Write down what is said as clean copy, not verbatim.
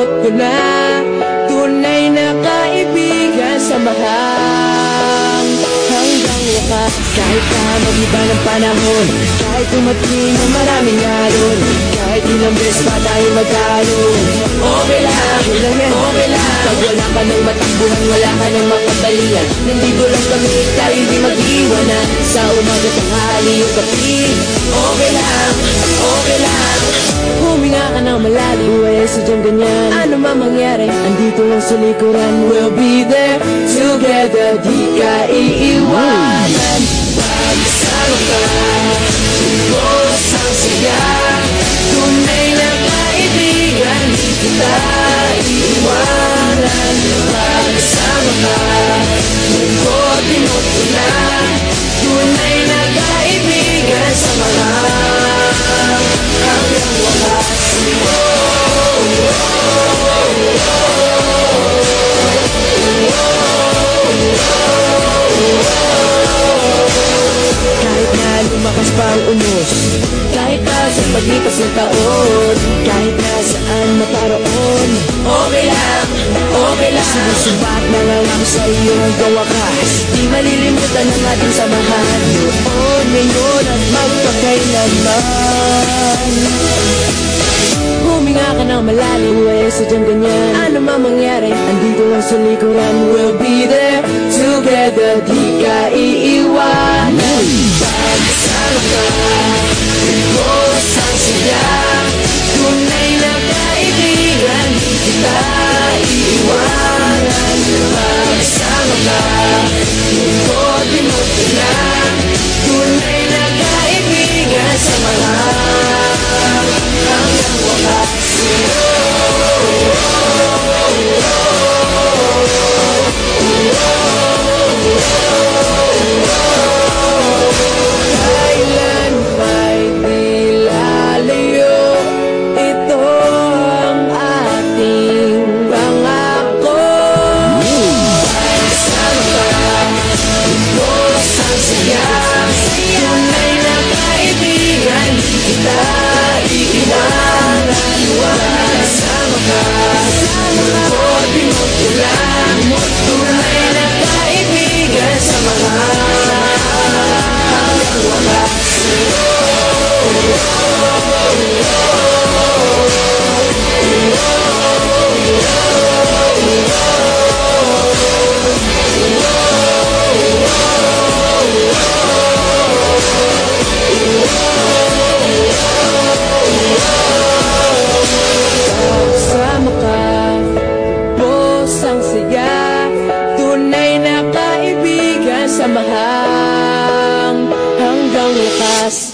limot ko na. Tunay na kaibigan, samahan hanggang wakas. Kahit pa mag-iba ng panahon, kahit dumating ang maraming alon, kahit ilang beses pa tayo magkaroon, okay lang, okay lang. Pag wala ka ng matakbuhan, wala ka ng makabalian, nandito lang kami, tayo di mag-iwanan. Sa umaga tanghali yung kapit, okay lang, okay lang. Huminga ka ng malalim, buhay sadyang ganyan. Ano man mangyari, andito lang sa likuran. We'll be there together, di ka iiwanan. Pagkasama ka, lubos ang saya. Tunay na kaibigan, di kita iiwanan. Pagkasama ka, lubos limot ko na. Tunay na kaibigan, samahan hanggang wakas. Kahit na lumakas pa ang unos, kahit na sa paglipas ng taon, kahit na saan maparoon, okay lang, okay lang. Sinusubat na lang ako sa iyo hanggang wakas. Di malilimutan ang ating samahan, noon, ngayon at magpakailanman. Huminga ka ng malalim, buhay sadyang ganyan. Ano man mangyari, andito lang sa likuran. We'll be there together, di ka iiwanan. Pagkasama ka, lubos ang saya. Tunay na kaibigan, di kita iiwanan. Pagkasama ka, lubos limot ko na. Tunay na kaibigan, samahan hanggang wakas. Kailan may di lalayo, ito ang ating pangako. Pagkasama ka, lubos ang saya. Tunay na kaibigan, di kita iiwanan. Pagkasama ka, lubos limot ko lang. Tunay na kaibigan, samahan hanggang wakas. Kasama ka, lubos ang saya. Tunay na kaibigan, samahan hanggang wakas.